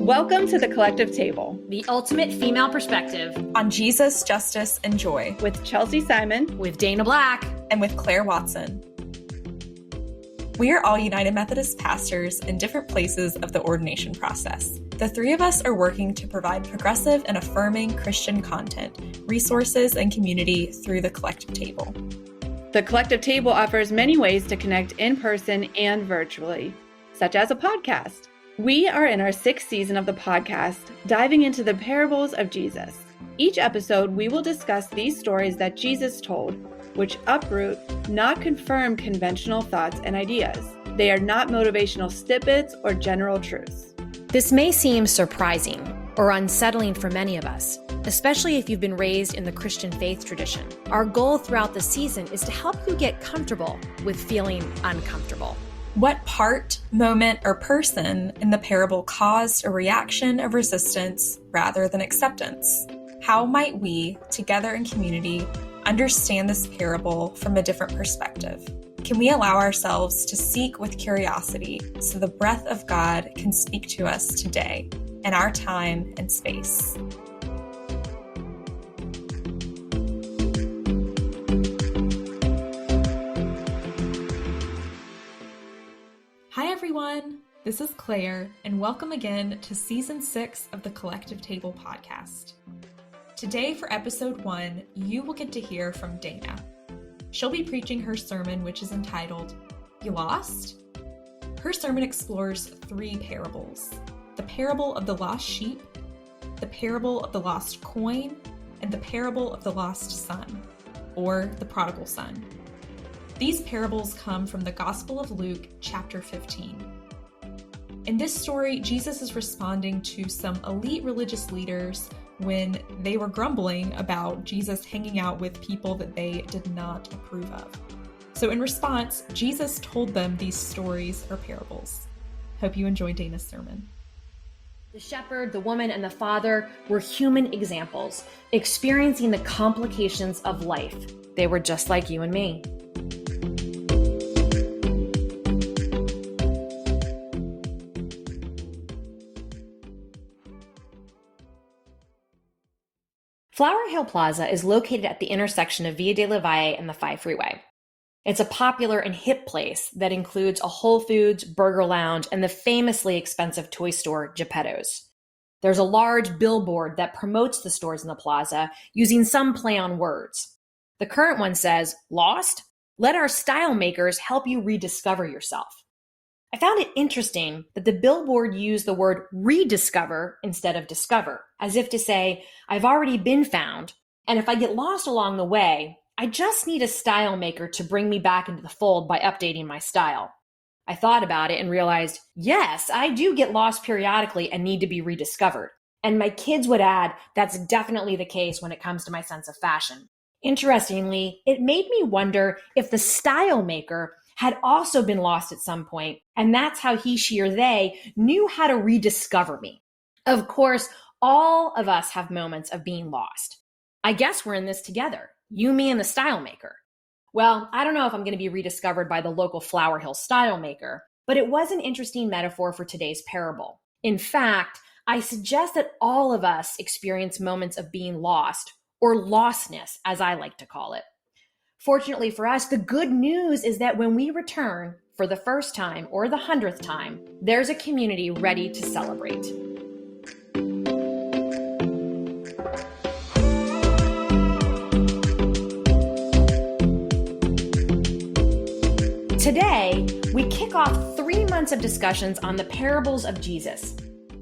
Welcome to the Collective Table, the ultimate female perspective on Jesus, justice, and joy, with Chelsea Simon, with Dana Black, and with Claire Watson. We are all United Methodist pastors in different places of the ordination process. The three of us are working to provide progressive and affirming Christian content, resources, and community through the Collective Table. The Collective Table offers many ways to connect in person and virtually, such as a podcast. We are in our sixth season of the podcast, diving into the parables of Jesus. Each episode, we will discuss these stories that Jesus told, which uproot, not confirm conventional thoughts and ideas. They are not motivational snippets or general truths. This may seem surprising or unsettling for many of us, especially if you've been raised in the Christian faith tradition. Our goal throughout the season is to help you get comfortable with feeling uncomfortable. What part, moment, or person in the parable caused a reaction of resistance rather than acceptance? How might we, together in community, understand this parable from a different perspective? Can we allow ourselves to seek with curiosity so the breath of God can speak to us today in our time and space? Hi everyone, this is Claire, and welcome again to Season 6 of the Collective Table podcast. Today for Episode 1, you will get to hear from Dana. She'll be preaching her sermon, which is entitled, You Lost? Her sermon explores three parables: the parable of the lost sheep, the parable of the lost coin, and the parable of the lost son, or the prodigal son. These parables come from the Gospel of Luke, chapter 15. In this story, Jesus is responding to some elite religious leaders when they were grumbling about Jesus hanging out with people that they did not approve of. So in response, Jesus told them these stories or parables. Hope you enjoyed Dana's sermon. The shepherd, the woman, and the father were human examples, experiencing the complications of life. They were just like you and me. Flower Hill Plaza is located at the intersection of Via de la Valle and the 5 Freeway. It's a popular and hip place that includes a Whole Foods, Burger Lounge, and the famously expensive toy store Geppetto's. There's a large billboard that promotes the stores in the plaza using some play on words. The current one says, "Lost? Let our style makers help you rediscover yourself." I found it interesting that the billboard used the word rediscover instead of discover, as if to say, I've already been found, and if I get lost along the way, I just need a style maker to bring me back into the fold by updating my style. I thought about it and realized, yes, I do get lost periodically and need to be rediscovered. And my kids would add, that's definitely the case when it comes to my sense of fashion. Interestingly, it made me wonder if the style maker had also been lost at some point, and that's how he, she, or they knew how to rediscover me. Of course, all of us have moments of being lost. I guess we're in this together, you, me, and the style maker. Well, I don't know if I'm going to be rediscovered by the local Flower Hill style maker, but it was an interesting metaphor for today's parable. In fact, I suggest that all of us experience moments of being lost, or lostness, as I like to call it. Fortunately for us, the good news is that when we return for the first time or the 100th time, there's a community ready to celebrate. Today, we kick off 3 months of discussions on the parables of Jesus.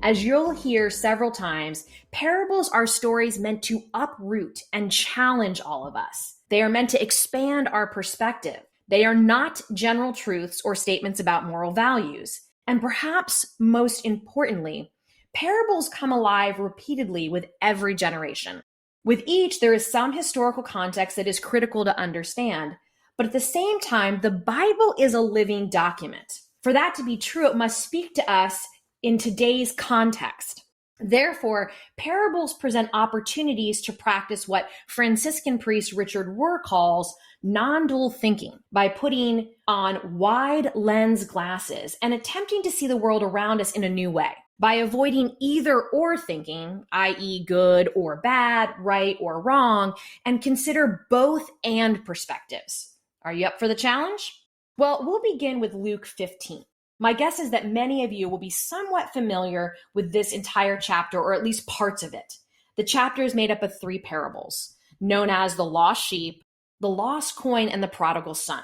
As you'll hear several times, parables are stories meant to uproot and challenge all of us. They are meant to expand our perspective. They are not general truths or statements about moral values. And perhaps most importantly, parables come alive repeatedly with every generation. With each, there is some historical context that is critical to understand. But at the same time, the Bible is a living document. For that to be true, it must speak to us in today's context. Therefore, parables present opportunities to practice what Franciscan priest Richard Rohr calls non-dual thinking by putting on wide lens glasses and attempting to see the world around us in a new way. By avoiding either or thinking, i.e. good or bad, right or wrong, and consider both and perspectives. Are you up for the challenge? Well, we'll begin with Luke 15. My guess is that many of you will be somewhat familiar with this entire chapter, or at least parts of it. The chapter is made up of 3 parables, known as the lost sheep, the lost coin, and the prodigal son.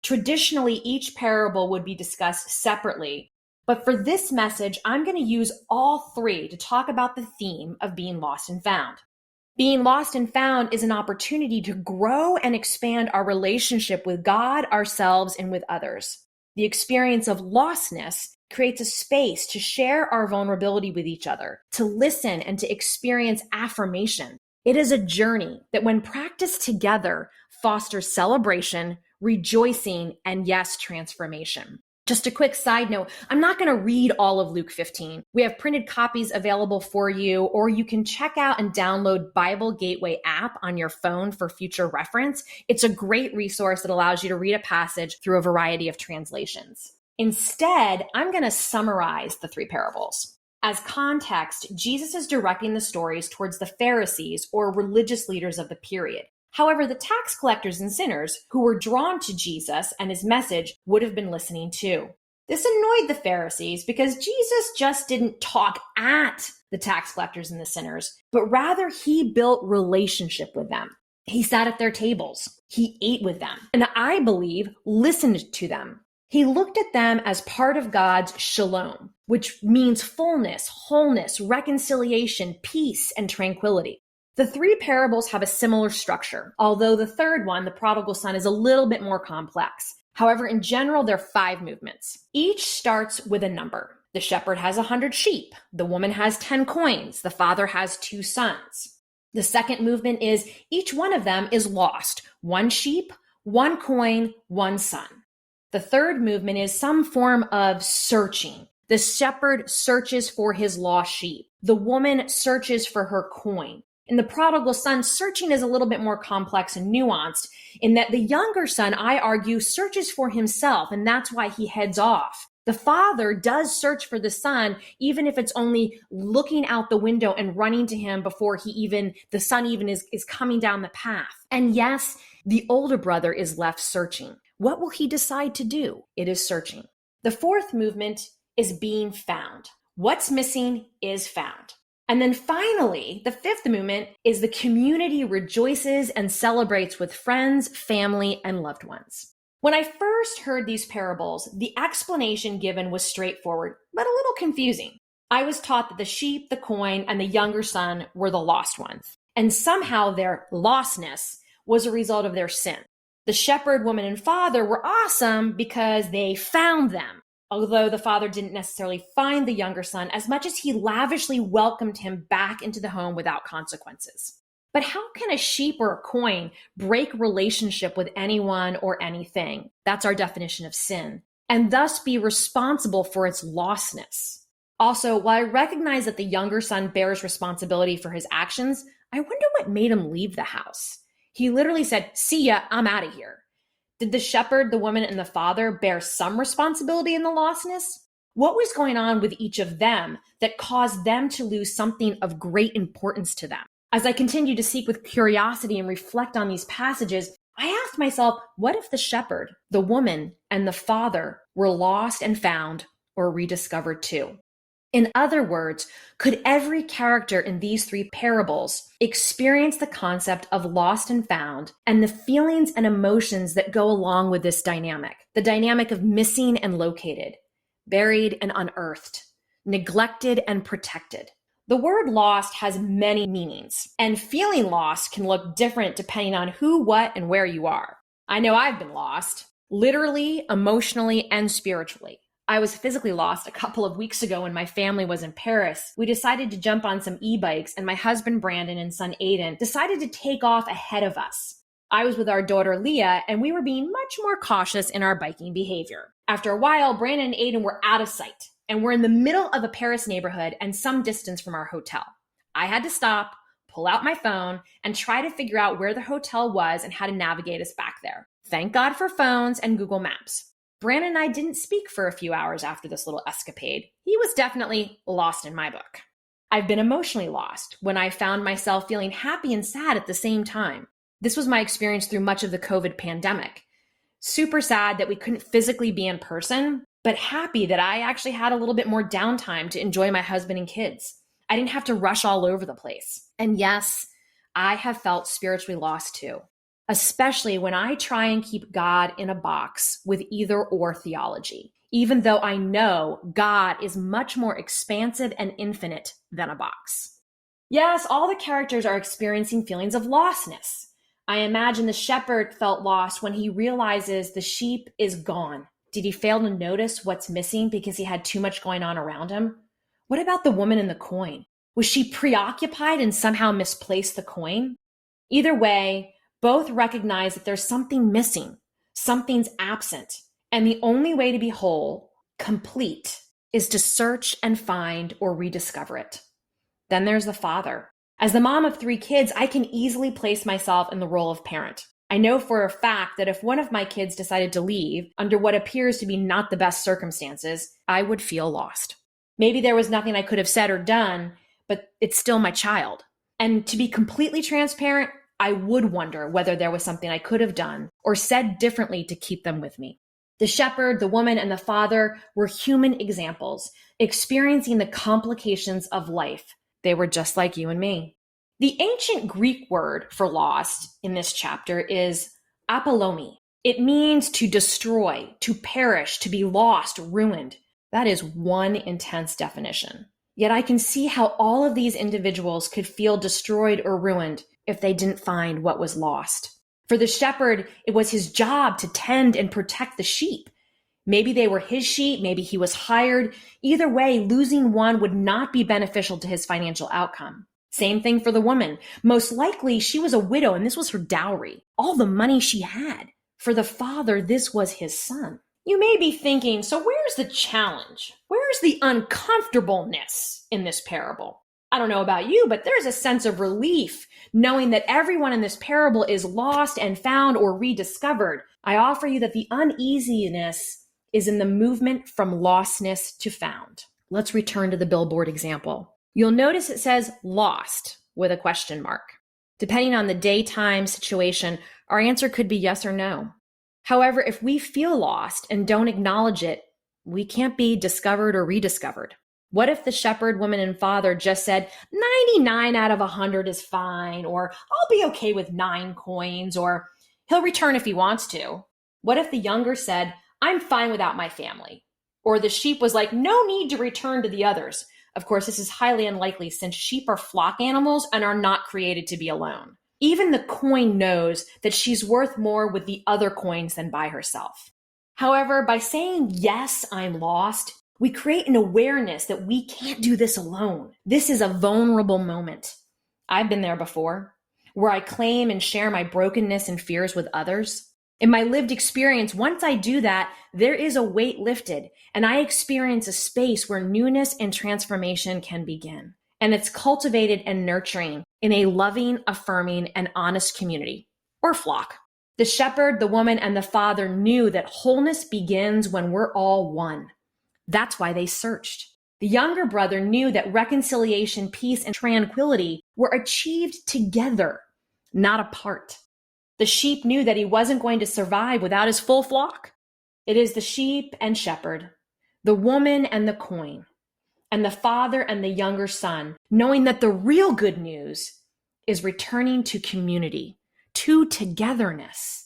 Traditionally, each parable would be discussed separately, but for this message, I'm going to use all 3 to talk about the theme of being lost and found. Being lost and found is an opportunity to grow and expand our relationship with God, ourselves, and with others. The experience of lostness creates a space to share our vulnerability with each other, to listen and to experience affirmation. It is a journey that, when practiced together, fosters celebration, rejoicing, and yes, transformation. Just a quick side note, I'm not going to read all of Luke 15. We have printed copies available for you, or you can check out and download Bible Gateway app on your phone for future reference. It's a great resource that allows you to read a passage through a variety of translations. Instead, I'm going to summarize the 3 parables. As context, Jesus is directing the stories towards the Pharisees, or religious leaders of the period. However, the tax collectors and sinners who were drawn to Jesus and his message would have been listening too. This annoyed the Pharisees because Jesus just didn't talk at the tax collectors and the sinners, but rather he built relationship with them. He sat at their tables. He ate with them, and I believe listened to them. He looked at them as part of God's shalom, which means fullness, wholeness, reconciliation, peace, and tranquility. The 3 parables have a similar structure, although the third one, the prodigal son, is a little bit more complex. However, in general, there are 5 movements. Each starts with a number. The shepherd has 100 sheep. The woman has 10 coins. The father has 2 sons. The second movement is each one of them is lost. 1 sheep, 1 coin, 1 son. The third movement is some form of searching. The shepherd searches for his lost sheep. The woman searches for her coin. In the prodigal son, searching is a little bit more complex and nuanced in that the younger son, I argue, searches for himself, and that's why he heads off. The father does search for the son, even if it's only looking out the window and running to him before the son even is coming down the path. And yes, the older brother is left searching. What will he decide to do? It is searching. The fourth movement is being found. What's missing is found. And then finally, the fifth movement is the community rejoices and celebrates with friends, family, and loved ones. When I first heard these parables, the explanation given was straightforward, but a little confusing. I was taught that the sheep, the coin, and the younger son were the lost ones, and somehow their lostness was a result of their sin. The shepherd, woman, and father were awesome because they found them, although the father didn't necessarily find the younger son as much as he lavishly welcomed him back into the home without consequences. But how can a sheep or a coin break relationship with anyone or anything? That's our definition of sin, and thus be responsible for its lostness. Also, while I recognize that the younger son bears responsibility for his actions, I wonder what made him leave the house. He literally said, "See ya, I'm out of here." Did the shepherd, the woman, and the father bear some responsibility in the lostness? What was going on with each of them that caused them to lose something of great importance to them? As I continue to seek with curiosity and reflect on these passages, I asked myself, what if the shepherd, the woman, and the father were lost and found or rediscovered too? In other words, could every character in these three parables experience the concept of lost and found and the feelings and emotions that go along with this dynamic? The dynamic of missing and located, buried and unearthed, neglected and protected. The word lost has many meanings, and feeling lost can look different depending on who, what, and where you are. I know I've been lost, literally, emotionally, and spiritually. I was physically lost a couple of weeks ago when my family was in Paris. We decided to jump on some e-bikes, and my husband Brandon and son Aiden decided to take off ahead of us. I was with our daughter Leah, and we were being much more cautious in our biking behavior. After a while, Brandon and Aiden were out of sight, and we're in the middle of a Paris neighborhood and some distance from our hotel. I had to stop, pull out my phone, and try to figure out where the hotel was and how to navigate us back there. Thank God for phones and Google Maps. Brandon and I didn't speak for a few hours after this little escapade. He was definitely lost in my book. I've been emotionally lost when I found myself feeling happy and sad at the same time. This was my experience through much of the COVID pandemic. Super sad that we couldn't physically be in person, but happy that I actually had a little bit more downtime to enjoy my husband and kids. I didn't have to rush all over the place. And yes, I have felt spiritually lost too, especially when I try and keep God in a box with either or theology, even though I know God is much more expansive and infinite than a box. Yes, all the characters are experiencing feelings of lostness. I imagine the shepherd felt lost when he realizes the sheep is gone. Did he fail to notice what's missing because he had too much going on around him? What about the woman in the coin? Was she preoccupied and somehow misplaced the coin? Either way, both recognize that there's something missing, something's absent, and the only way to be whole, complete, is to search and find or rediscover it. Then there's the father. As the mom of 3 kids, I can easily place myself in the role of parent. I know for a fact that if one of my kids decided to leave under what appears to be not the best circumstances, I would feel lost. Maybe there was nothing I could have said or done, but it's still my child. And to be completely transparent, I would wonder whether there was something I could have done or said differently to keep them with me. The shepherd, the woman, and the father were human examples, experiencing the complications of life. They were just like you and me. The ancient Greek word for lost in this chapter is apollomi. It means to destroy, to perish, to be lost, ruined. That is one intense definition. Yet I can see how all of these individuals could feel destroyed or ruined if they didn't find what was lost. For the shepherd, it was his job to tend and protect the sheep. Maybe they were his sheep, maybe he was hired. Either way, losing one would not be beneficial to his financial outcome. Same thing for the woman. Most likely, she was a widow and this was her dowry, all the money she had. For the father, this was his son. You may be thinking, so where's the challenge? Where's the uncomfortableness in this parable? I don't know about you, but there's a sense of relief knowing that everyone in this parable is lost and found or rediscovered. I offer you that the uneasiness is in the movement from lostness to found. Let's return to the billboard example. You'll notice it says lost with a question mark. Depending on the daytime situation, our answer could be yes or no. However, if we feel lost and don't acknowledge it, we can't be discovered or rediscovered. What if the shepherd, woman, and father just said 99 out of 100 is fine, or I'll be okay with 9 coins, or he'll return if he wants to? What if the younger said, I'm fine without my family? Or the sheep was like, no need to return to the others. Of course, this is highly unlikely since sheep are flock animals and are not created to be alone. Even the coin knows that she's worth more with the other coins than by herself. However, by saying, yes, I'm lost, we create an awareness that we can't do this alone. This is a vulnerable moment. I've been there before, where I claim and share my brokenness and fears with others. In my lived experience, once I do that, there is a weight lifted, and I experience a space where newness and transformation can begin. And it's cultivated and nurturing in a loving, affirming, and honest community, or flock. The shepherd, the woman, and the father knew that wholeness begins when we're all one. That's why they searched. The younger brother knew that reconciliation, peace, and tranquility were achieved together, not apart. The sheep knew that he wasn't going to survive without his full flock. It is the sheep and shepherd, the woman and the coin, and the father and the younger son, knowing that the real good news is returning to community, to togetherness.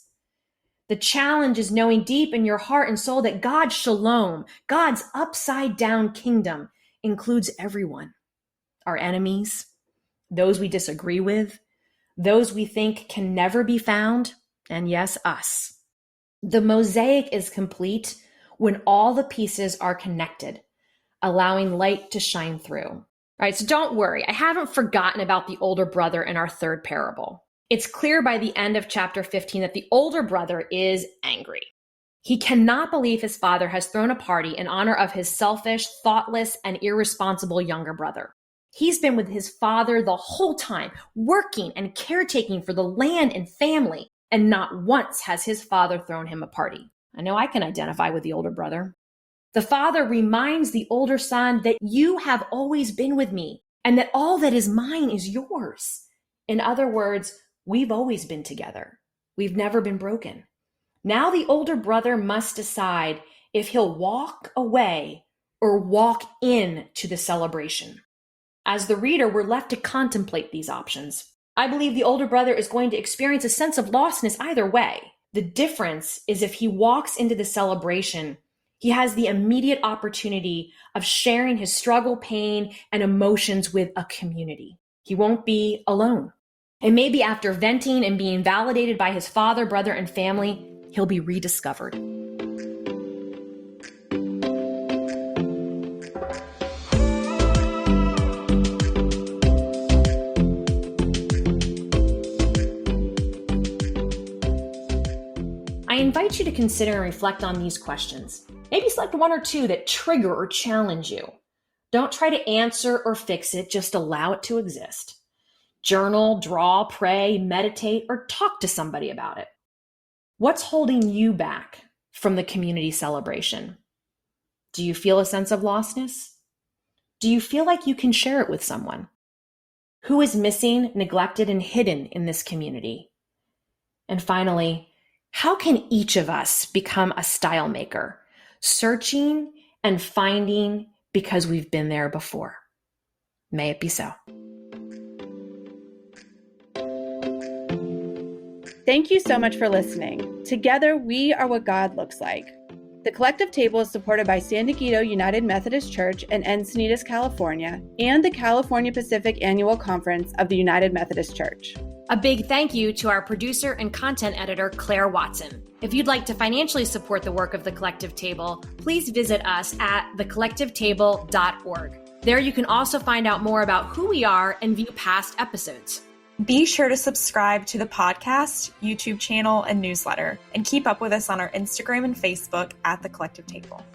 The challenge is knowing deep in your heart and soul that God's shalom, God's upside down kingdom, includes everyone. Our enemies, those we disagree with, those we think can never be found, and yes, us. The mosaic is complete when all the pieces are connected, allowing light to shine through. All right, so don't worry. I haven't forgotten about the older brother in our third parable. It's clear by the end of chapter 15 that the older brother is angry. He cannot believe his father has thrown a party in honor of his selfish, thoughtless, and irresponsible younger brother. He's been with his father the whole time, working and caretaking for the land and family, and not once has his father thrown him a party. I know I can identify with the older brother. The father reminds the older son that you have always been with me and that all that is mine is yours. In other words, we've always been together. We've never been broken. Now the older brother must decide if he'll walk away or walk into the celebration. As the reader, we're left to contemplate these options. I believe the older brother is going to experience a sense of lostness either way. The difference is if he walks into the celebration, he has the immediate opportunity of sharing his struggle, pain, and emotions with a community. He won't be alone. And maybe after venting and being validated by his father, brother, and family, he'll be rediscovered. I invite you to consider and reflect on these questions. Maybe select one or two that trigger or challenge you. Don't try to answer or fix it, just allow it to exist. Journal, draw, pray, meditate, or talk to somebody about it. What's holding you back from the community celebration? Do you feel a sense of lostness? Do you feel like you can share it with someone? Who is missing, neglected, and hidden in this community? And finally, how can each of us become a style maker, searching and finding because we've been there before? May it be so. Thank you so much for listening. Together, we are what God looks like. The Collective Table is supported by San Diego United Methodist Church in Encinitas, California, and the California Pacific Annual Conference of the United Methodist Church. A big thank you to our producer and content editor, Claire Watson. If you'd like to financially support the work of the Collective Table, please visit us at thecollectivetable.org. There you can also find out more about who we are and view past episodes. Be sure to subscribe to the podcast, YouTube channel, and newsletter, and keep up with us on our Instagram and Facebook at The Collective Table.